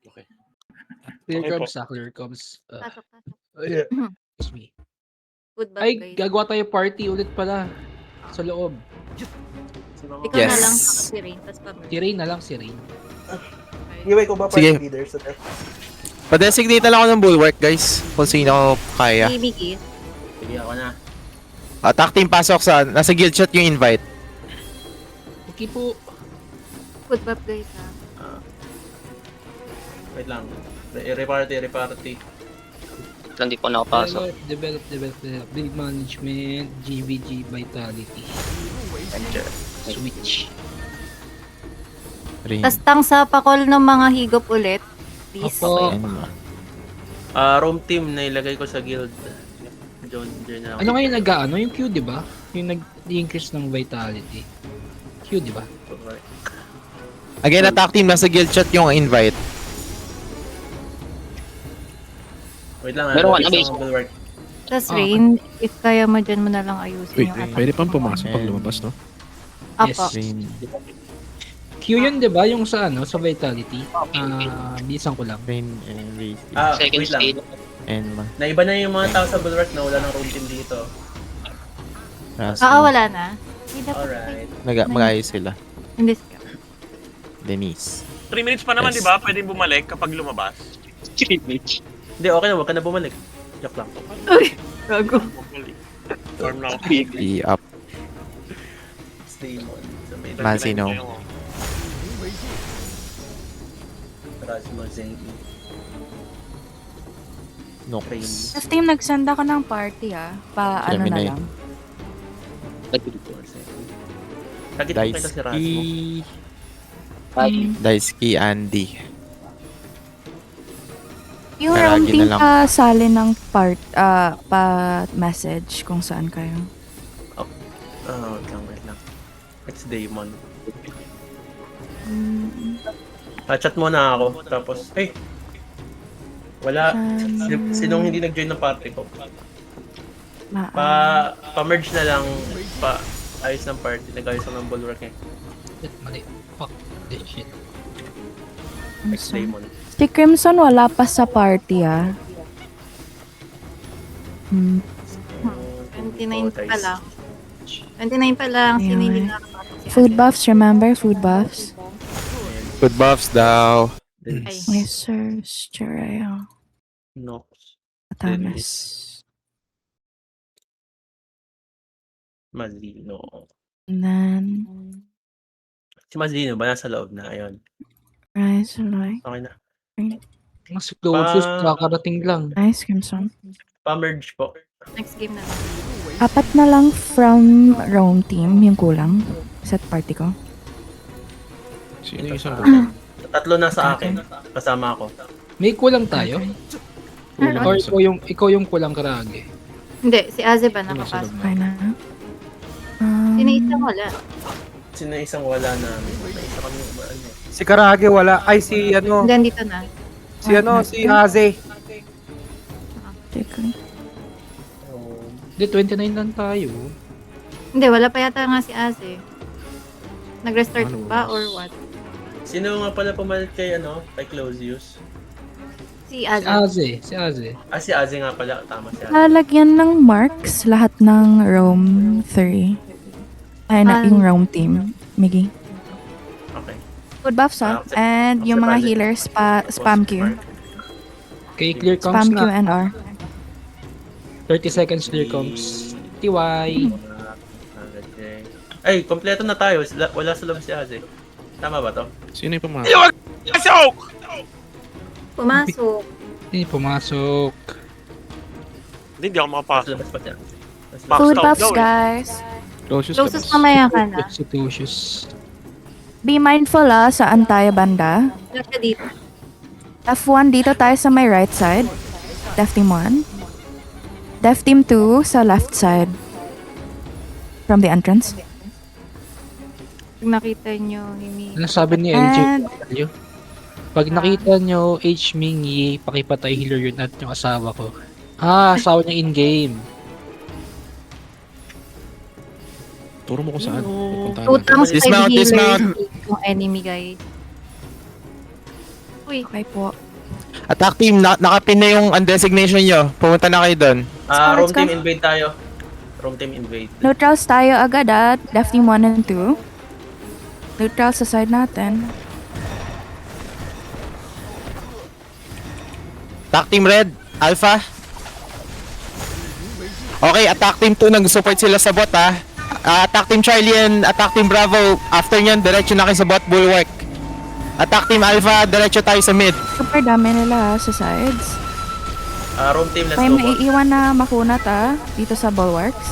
Okay. Clear Okay po. comms, clear comms. Pasok, pasok. Yeah. Excuse me. Good buff, Ay, guys. gagawa tayo party ulit pala. Sa loob. Ikaw na lang sa si Rain, tapos pa-merge. Si Rain na lang, si Rain. Iway ko ba Sige. party leader sa death? Pa-designate lang ako ng bulwark, guys. Kung sino kaya. Si Miggy. Sige ako na. Attack team, pasok sa... Nasa guild chat yung invite. Okay po. Good buff, guys, ha. Wait lang. Reparty. Hindi po nakapasok. Develop. Build management, GVG, vitality. Switch. Ring. Tas tang sa pakol ng mga higop ulit. Please. Opo. Roam team na ilagay ko sa guild. Diyan na. Ano ngayon nag-ano? Yung Q, di ba? Yung nag-increase ng vitality. Q, di ba? Again, attack team, nasa guild chat yung invite. Wait lang, Meron ka na, fix base. ang bulwark. Tas Rain, if kaya mo dyan mo na lang ayusin Wait, yung attack. pwede pang pumasok pag lumabas, no? Apo. Ring. Q yun, di ba? Yung sa ano, sa vitality. Bisan ko lang. Ring and raise. Second Wait lang. stage. And Naiba na yung mga tao sa bulwark na wala ng roam team dito. Wala na. Hindi dapat. Alright. Mag-ayos sila. Hindi siya. Denise. 3 minutes pa naman, Yes. di ba? Pwede bumalik kapag lumabas. Hindi, okay na. Huwag ka na bumalik. Joke lang. Gago. Bumalik. Farm na ako. Be up. Stay on. Sa may Masino. Rasmo Zengi. Nox. Tapos team, nagsanda ka ng party ano na Gemini. lang. Target ko kita si Rasmo. Daisuke Andy. Yung Karagi round team na lang. sali ng pa-message kung saan kayo. Wait lang. It's Daemon. Chat muna ako. Tapos, wala. Sinong hindi nag-join ng party ko? Pa-merge na lang. Ayos ng party. Nag-ayos lang ng bulwark eh. Shit, mali. Fuck this shit. It's Daemon. Si Crimson wala pa sa party 29 pa lang. 29 pa lang. Sino hindi nakakapasok si Food Ate? buffs, remember? Food buffs. Good buffs daw. Ay. Yes, sir. Stereo. Nox. Atamas. Mazino. And then, Si Mazino ba nasa loob na? Ayun. Rise Light. Okay na. Mas closest, kakarating lang. Nice, Crimson. Pa-merge po. Next game na lang. 4 na lang from roam team, yung kulang. Set party ko. Sino yung isang Tatlo na sa akin. Kasama ako. May kulang tayo? kulang Or isa? ikaw yung kulang karage? Hindi, si Aze ba nakapasok? Okay na. Sino isang wala? Sino isang wala namin? May isa kami ano. Si Karage wala. Ay, si ano. Hanggang dito na. Si Aze. Teka. Hindi, 29 lang tayo. Hindi, wala pa yata nga si Aze. Nag-restart pa or what? Sino nga pala pumalit kay kay Closius? Si Si Aze. Aze. Si Aze nga pala. Tama si Aze. Lalagyan ng marks lahat ng roam 3. Ay, yung roam team. Miggy. Okay. Food buffs and yung mga healers spam Q. Okay, clear comms Spam Q na. and R. 30 seconds clear comms. TY. Okay. Ay, kompleto na tayo. Wala sa loob si Aze. Tama ba to? Sino yung pumasok? Pasok! Pumasok. Hindi pumasok. Hindi ako makapasok. Labas pa siya. Food Backstab buffs, daw eh. guys. Closest mamaya ka na. Substitutious. Be mindful saan tayo banda. Wala siya dito. F1 dito tayo sa my right side. Def team 1. Def team 2 sa left side. From the entrance. Pag nakita nyo, Ano sabi ni And- LJ? Pag nakita nyo H. Mingy, pakipatay healer yun at yung asawa ko. Asawa niya in-game. Turo mo kung saan. Pupuntahan 2 natin. times 5 Dismount, healers dismount. yung enemy guys. Uy, Okay po. Attack team, nakapin na yung undesignation nyo. Pumunta na kayo doon. Room Let's go. team invade tayo. Room team invade. Neutrals tayo agad at Left team 1 and 2. Neutrals sa side natin. Attack team red, alpha. Okay, attack team 2 nag-support sila sa bot ha. Attack team Charlie and attack team Bravo. After nyan, diretso na kayo sa bot bulwark. Attack team alpha, diretso tayo sa mid. Super dami nila sa sides. Room team, let's May go bot. maiiwan na makunat dito sa bulwarks.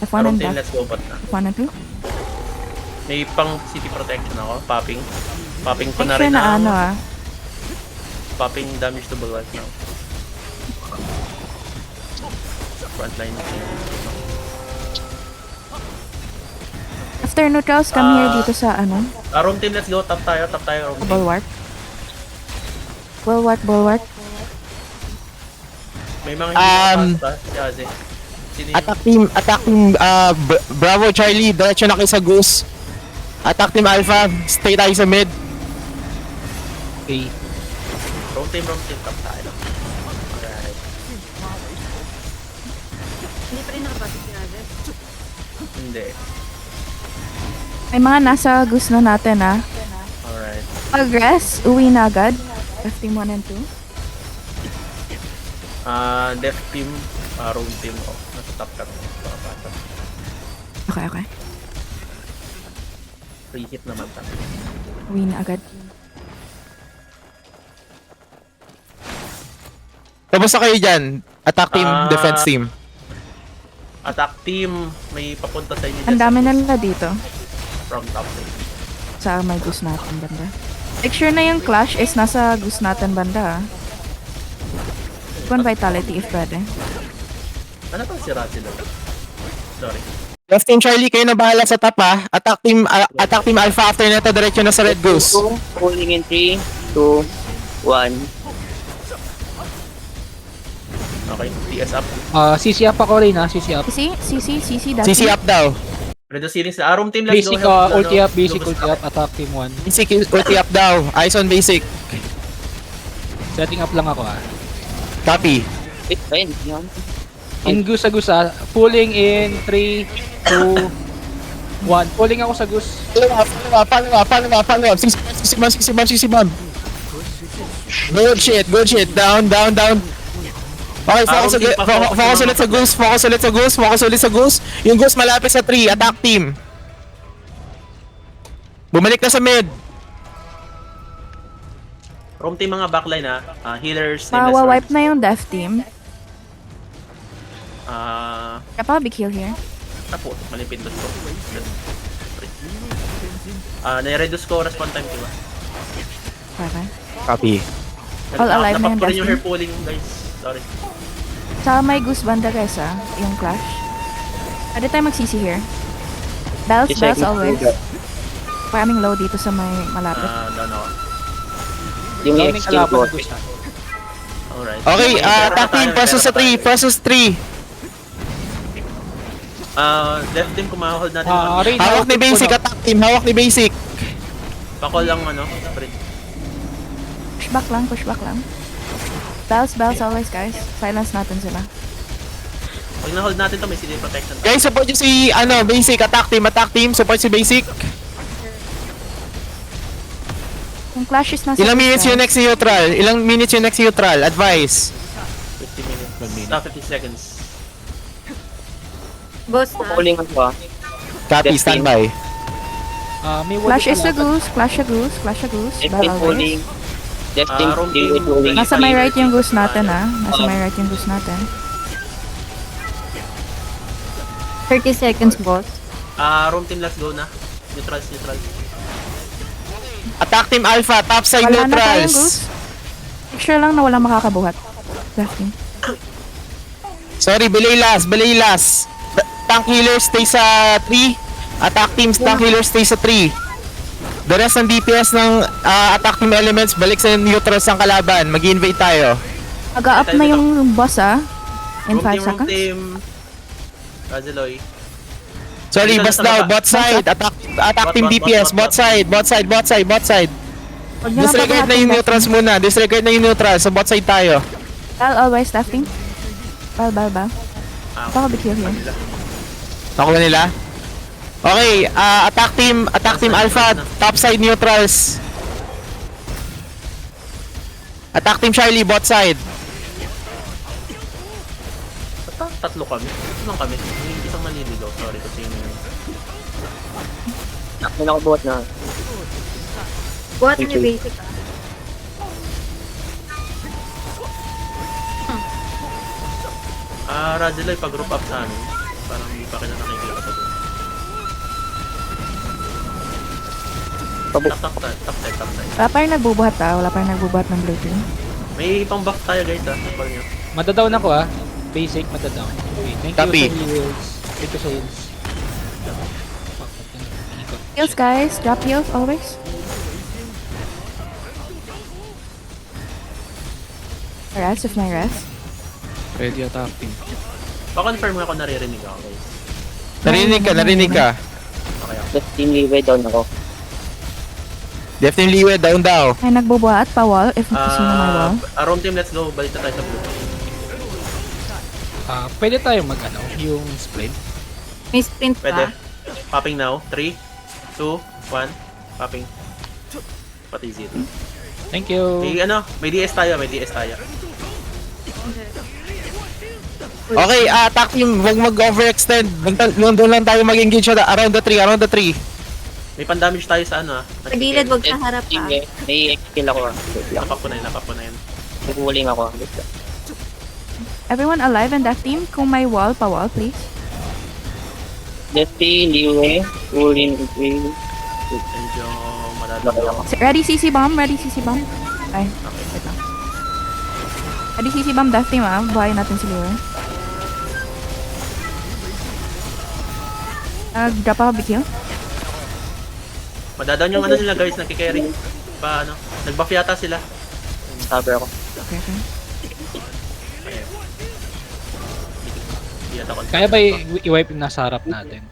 F1 Room and team, back. let's go bot na. F1 and 2. May pang city protection ako. Popping. Popping ko Make na sure rin na ang ano popping damage to bulwark now. Frontline team. After neutrals, come here dito sa Room team, let's go. Top tayo, room team. bulwark. Bulwark. May mga hindi pa. Kasi, sino yung... Attack team Bravo Charlie, diretso na kayo sa goose. Attack team alpha, stay tayo sa mid. Okay. Room team, top tayo. Alright. hindi pa rin nakapasok si Ate. Hindi. May mga nasa goose na natin Alright. Pag-rest, uwi na agad. Left team 1 and 2. Def team, room team. Nasa top ka. Okay. Free hit naman tayo. Uwi na agad. Tapos na kayo dyan. Attack team, defense team. Attack team, may papunta sa inyo. Ang dami na nila dito. From top lane. Sa may goose natin banda. Make sure na yung clash is nasa goose natin banda. One vitality if pwede. Ano pang si Ratsi doon? Sorry. Left team Charlie, kayo na bahala sa top ha. Attack team alpha after nito, diretso na sa red goose. Pulling in 3, 2, 1. Okay, TS up. CC up ako rin CC up. CC, that's CC up daw. Redo series na. Room team, let's Basic go. Help, ulti up, basic Lubos ulti na. up, attack team 1. Basic ulti up daw. Eyes on basic. Setting up lang ako Copy. Wait, ayun. Yan. In goose sa goose pulling in 3, 2, 1. Pulling ako sa goose. Follow up. 60 man. Good shit. Down. Okay, focus ulit sa goose. Yung goose malapit sa 3, attack team. Bumalik na sa mid. Room team mga backline healers, Mawa-wipe na yung death team. nameless Big heal here. Tapo, malipit doon ko. Nai-reduce ko respawn time, diba? Okay. Copy. All alive na yung Napap ko rin yung Destiny. hair pulling, guys. Sorry. Sa may goose banda guys yung clash. Pwede tayo mag-CC here. Bells always. Paraming low dito sa may malapit. Down ako. Yung Downing EX kalaban team sa goose Alright. Okay, attack team versus 3. Left team, kung ma-hold natin. Rain, Hawak ni basic, attack team. Hawak ni basic. Pakol lang, sprint. Pushback lang. Bells always guys. Silence natin sila. Pag na-hold natin to, may CD protection. Guys, support nyo si, basic, attack team. Support si basic. Yung clash is nasa Ilang goose, minutes guys. yung next neutral? Advice. 50 minutes. 50 seconds. Ghost na. Pulling ako Copy, Yes, standby. may Clash wall is the kalaban. goose. Left Bell team always. pulling. Left team Room still team, pulling. Nasa may right yung goose natin Nasa may right yung goose natin. 30 seconds, boss. Room team, let's go na. Neutrals. Attack team alpha, topside Wala na tayong neutrals. goose. Make sure lang na walang makakabuhat. Left team. Sorry, belay last. Tank healer stay sa 3. Attack team, tank healer stay sa 3. The rest ng DPS ng attack team elements, balik sa neutrals ng kalaban. Mag-invade tayo. Mag-up na yung boss in Room 5 team, seconds. Razeloy. Sorry, Dito na boss sa daw, baba. bot side. Attack team Bot, DPS, bot. bot side. Huwag niyo lang Disregard na pabuhatin, yung left neutrals team. muna. Disregard na yung neutrals. Sa bot side tayo. Bal, always left team. Bal. Baka be kill here. Nakuha nila? Okay, attack team Alpha, top side neutrals. Attack team Charlie, bot side. Tatlo kami. Tatlo lang kami. Yung isang naliligaw. Sorry kasi yun. May nakabuhat na. Buhat niyo basic. Radzilla, pag-group up sa amin. Parang hindi pa kita nakikita pa doon. Top side. Wala pa rin nagbubuhat Wala pa rin nagbubuhat ng blue team. May pang buff tayo guys Support nyo. Madadown ako Basic, madadown. Okay, thank Copy. you sa heals. Thank you sa heals. Heals guys, drop heals always. Rest if may rest. Ready attack team. Pa-confirm nga kung naririnig ako guys. Narinig ka. Okay ako. Left team leeway down ako. Def team Liwe, down daw. May nagbubuhat pa wall if sino may wall. Roam team, let's go. Balik na tayo sa blue. Pwede tayo yung sprint. May sprint Pwede. pa. Popping now. 3, 2, 1. Popping. Pati zero. Thank you. May DS tayo. Okay, attack team, huwag mag-overextend. Doon lang tayo mag-engage around the tree. May pan-damage tayo sa Sa gilid, wag sa harap Team, pa. may skill ako. Napap ko na yun. Naghuling ako. Everyone alive in that team? Kung may wall, pa wall please. Left team leeway. Huling. Medyo madadalo. Ready CC bomb. Ay, wait lang. Ready CC bomb death team Buhayin natin si Leo. Drop ako big heal. Madadaan yung nila guys, nakikerry. Nag-buff yata sila. Sabi ako. Okay. Hindi yata ko. Kaya ba i-wipe yung nasa harap natin?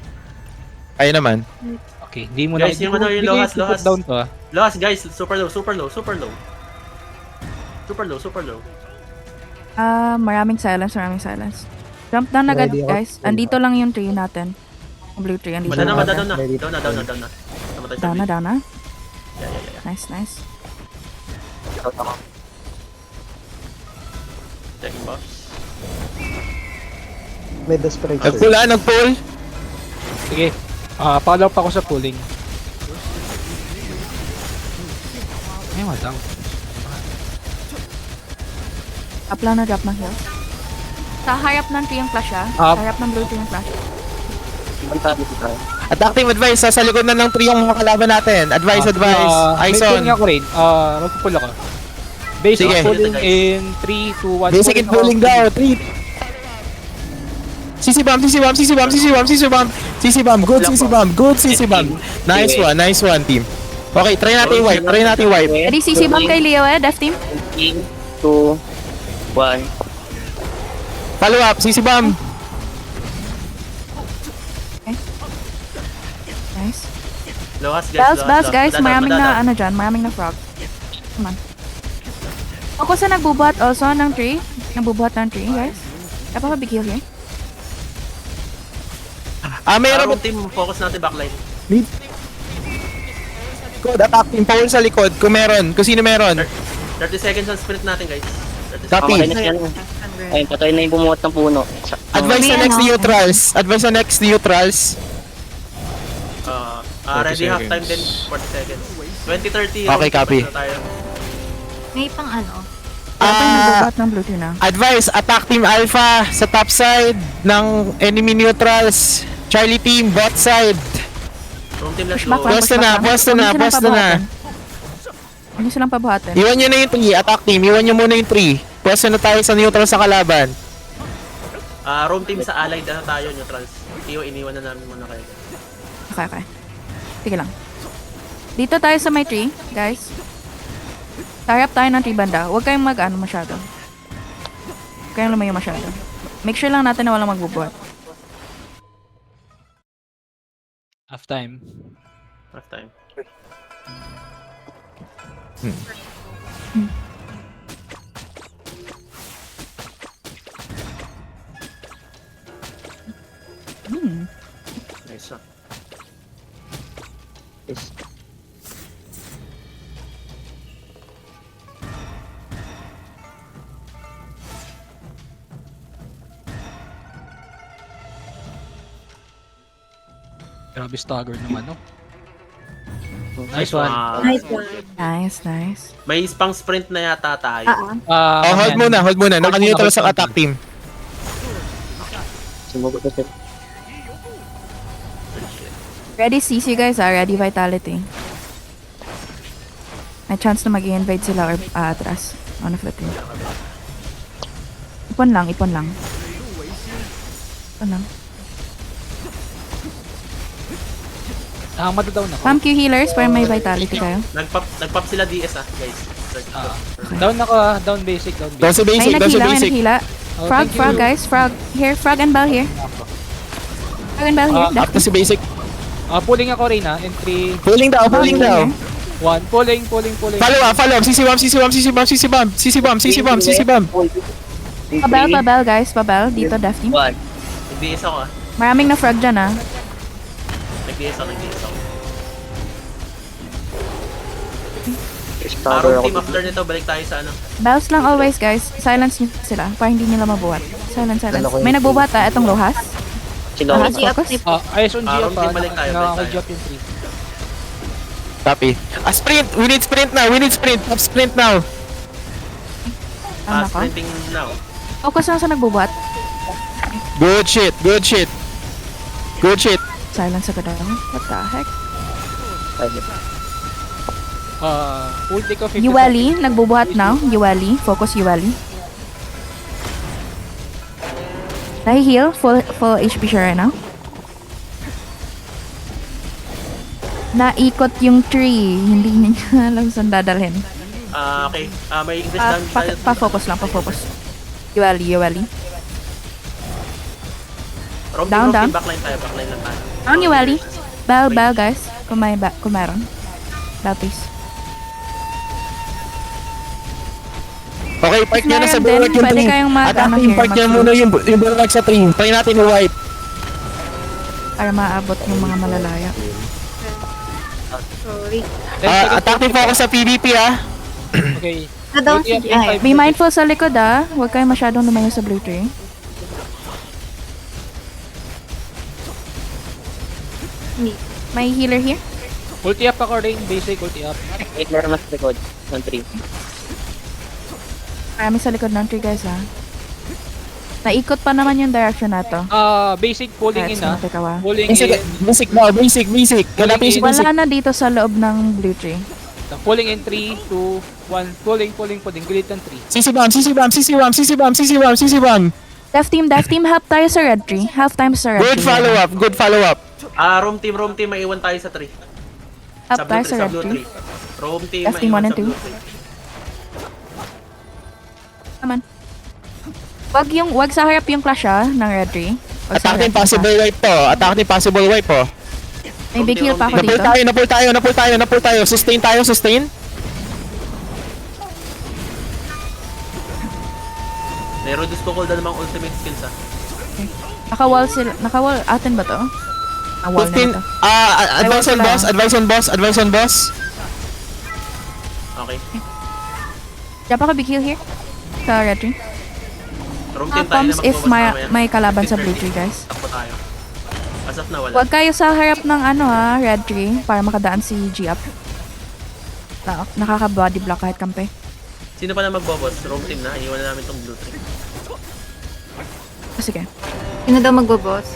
Ayun naman. Okay, hindi mo na. Guys, yung yung lohas. Down to Lohas guys, super low. Maraming silence. Jump down agad guys. Andito lang yung tree natin. Yung blue tree, andito lang. Down na. Namatay sa Down na. Yeah. Nice. Checking buffs. May desperate. Nag-pull. Sige. Follow up ako sa pulling. Ay, madang. Up lang na drop ng heals. Sa harap ng tree yung flash Up. Harap ng blue tree yung flash. Ang sabi ko tayo. Attack team advice, sa likod na ng tree yung mga kalaban natin. Advice. Eyes May on. pulling ako rin. Magpupull ako. Basic Sige. pulling in 3, 2, 1. Basic and pulling daw. 3. CC bomb. Good CC bomb. Nice one team. Okay, try natin yung wipe. Ready CC bomb kay Leo death team. 3, 2, 1. Follow up, CC bomb. Nice. Lohas guys. Bells guys, maraming Madadaan. na dyan, maraming na frog. Come on. Ako sa nagbubuhat also ng tree. Guys. Kaya pa big heal here. Meron Roam team, focus natin backline. likod, attack team, power sa likod, kung sino meron. 30 seconds ang sprint natin guys. 30 Copy. Okay na siya. Ayun, patay na yung bumuhat ng puno. Advice sa next neutrals. Ready 40 half time din, seconds. 40 seconds. 20-30. Okay, copy. May pang Kaya pa yung nagbubuhat ng blue tree na. Advice, attack team Alpha sa top side ng enemy neutrals. Charlie team, bot side. Roam team, let's Pushback go. lang, Pwesto na. Hindi silang pabuhatin. Iwan nyo na yung 3, attack team. Iwan nyo muna yung 3. Pwesto na tayo sa neutral sa kalaban. Roam team sa allied tayo, neutrals. Iniwan na namin muna kayo. Okay. Sige lang. Dito tayo sa may tree, guys. Tarap tayo ng tree banda. Huwag kayong masyado. Huwag kayong lumayo masyado. Make sure lang natin na walang magbubuhat. Half time. Nice ah. Yes. Grabe stagger naman, no? Nice one. Nice one. Nice, nice. May pang sprint na yata tayo. Ah, Oh, hold muna, hold muna. Naka-neutral sa attack team. Sumugot na siya. Ready CC guys ready vitality. May chance na mag-invade sila or atras. One of the two. Ipon lang, ipon lang. Ipon lang. Madadaw na ko. Pump Q healers para may vitality kayo. Nagpop sila DS guys. Down ako, down basic, down Down basic. sa basic, May down sa naghila, may basic. naghila. Oh, Frog, thank you. frog guys. Frog. Here, frog and bell here. Frog and bell here. Up na si basic. Pulling ako rin and 3, Pulling daw, pulling daw. 1. Pulling. Follow up. CC bomb. Pabel guys. Pabel. Dito, Death Team. 1. Nag-DS ako ah. Maraming na frog dyan Nag-DS ako. Stagger Room ako. team after nito, balik tayo sa ano. Bells lang always guys. Silence nyo sila para hindi nila mabuhat. Silence. May nagbubuhat itong Lohas. Sino? Lohas, G up focus. Ayos on G room pa. team, balik tayo. Nakaka-G up yung 3. Copy. Sprint. We need sprint now. Top sprint now. Ano ko? Sprinting now. Focus lang sa nagbubuhat. Good shit. Silence agad ako. What the heck? Ulti ko 50. Yueli, nagbubuhat now. Yueli, focus Yueli. Nahi-heal, full HP siya right now. Naikot yung tree, hindi niya alam saan dadalhin. Okay. May English down tayo. Pa-focus lang, pa-focus. Yueli. Room Down. team, backline tayo. Backline lang tayo. Ang Yueli. Bell guys. Kung meron. Bell please. Okay, park niya na sa Meron bulwark din, yung pwede tree. kayong Attacking, here, park niya muna yung bulwark sa tree. Try natin i-wipe. Para maabot yung mga malalaya. sorry. Attacking focus sa PvP Okay. Na-down si Ulti G. up yung Be mindful sa likod Huwag kayo masyadong lumayo sa blue tree. May healer here. Ulti up ako rin, basic ulti up. 8 meron mas record. 1-3. Marami sa likod ng tree guys Naikot pa naman yung direction na to. Basic pulling in Pulling in. Basic now, basic. Galapin si basic. Wala na dito sa loob ng blue tree. Pulling in 3, 2, 1. Pulling. Grid ng 3. CC bomb. Death team, help tayo sa red tree. Help tayo sa red Good tree. follow up. Room team, maiwan tayo sa 3. Help tayo sa red blue tree. Room team, Death team maiwan 1 and sa 2. blue tree. Naman. Wag sa harap yung clash ng red tree. Wag sa Attacking harap yung possible wipe po. May big heal pa ako dito. Napul tayo. Sustain. Nai-reduce ko cooldown ng mga ultimate skills Naka-wall sila. Naka-wall. Atin ba to? Wall na 15. to. Advice on boss. Okay. Diyan pa ka big heal here. Sa red tree. Room team tayo na Pumps if magbabas mamaya. may kalaban sa blue tree guys. Takbo tayo. As of na wala. Huwag kayo sa harap ng red tree para makadaan si G up. Nakaka-body block kahit kampe. Sino pa na magbobos? Room team na. Iwan na namin tong blue tree. Sige. Sino daw magbo-boss?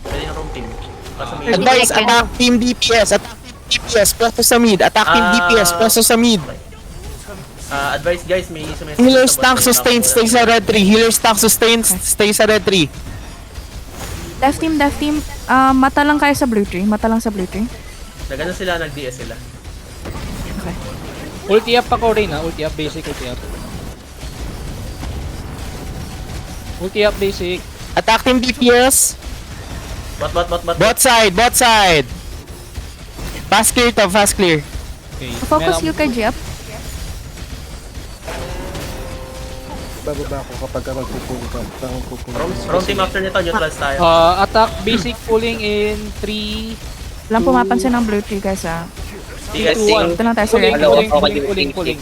Pwede yung room team. Kaso may Advice, attack team DPS. Presto sa mid. Attack team DPS. Presto sa mid. advice guys, may sumesip. Healer stack sustain. Stay sa red tree. Healer stack sustain. Stay sa red tree. Death team. Mata lang kayo sa blue tree. Nagano sila, nag-DS sila. Okay. Ulti up ako rin ulti up basic, Ulti up basic. Attack team DPS. Bot. Bot side. Fast clear. Okay. Focus you kay Jeep. Bababa ako kapag magpupulo ka. From team after nito, neutral tayo. Attack basic pulling in 3, Walang pumapansin ng blue tree guys ah. Sige, 2, sige. 1. Ito lang tayo sa Pulling, red. pulling, Ako, pulling, ako, pulling, ako. pulling.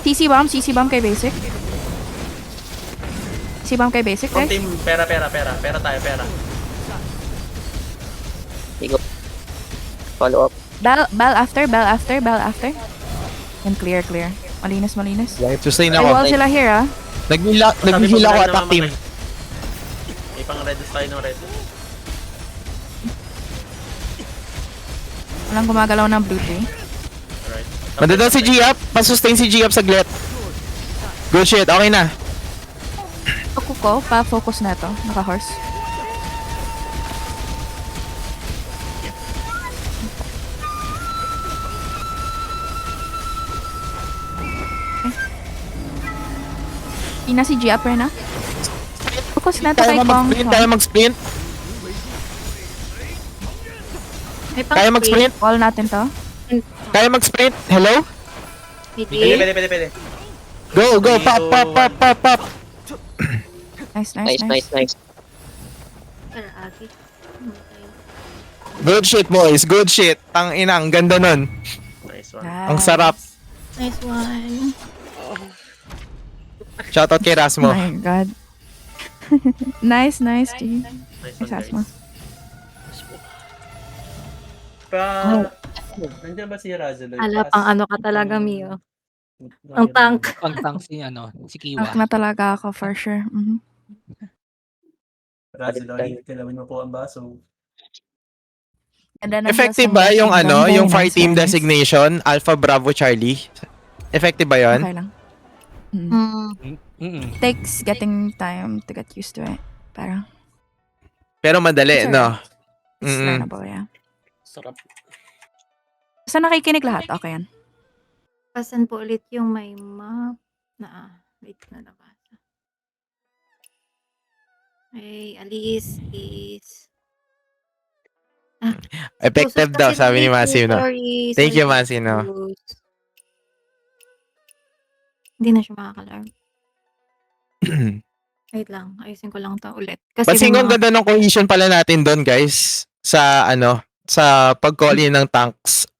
CC bomb kay basic. CC bomb kay basic From guys. team, pera tayo, pera. Igo. Follow up. Bell after. And clear. Malinis. Sustain May ako. wall sila here ah. Nag-heal ako attack team. May pang red tayo ng red. Walang gumagalaw ng blue tree. Alright. Mandadal si G-Up. Pa-sustain si G-Up saglit. Good shit. Okay na. Ako ko, pa-focus na to. Naka-horse. Ina si Gia na. Focus na to kay Kong. Kaya mag-sprint. May pang Kaya mag-sprint. Wall natin to. Kaya mag-sprint. Hello? Pwede. Go. Pop. Nice. Nice. Pero agi. Good shit, boys. Good shit. Tang inang, ganda nun. Nice one. Ang sarap. Nice one. Shoutout kay Oh Rasmo. my god. nice, G. Nice Nice one, Asma. guys. Nandiyan ba si Razzle? Ala, pang ano ka talaga, Mio. Ang tank. Pantang si Kiwa. Tank na talaga ako for sure. Mhm. Razzle, kilawin mo po ang baso. And then, Effective nandiyan ba sa yung Kingdom, very yung nice, fire team very nice. designation, Alpha Bravo Charlie? Effective ba yun? Okay lang. Takes getting time to get used to it. Pero, Pero madali, It's no? it's Mm-mm. learnable, yeah. Sarap. Basta nakikinig lahat, okay yan. Pasan po ulit yung may map na wait na nabasa. Ay, Alice is Effective daw, sabi ni Massive, no? Thank you, Massive, no? Hindi na siya makakalaro. Wait lang, ayusin ko lang to ulit. Kasi Pansin ko may ang mga- ganda ng cohesion pala natin doon, guys. Sa sa pag-call in ng tanks.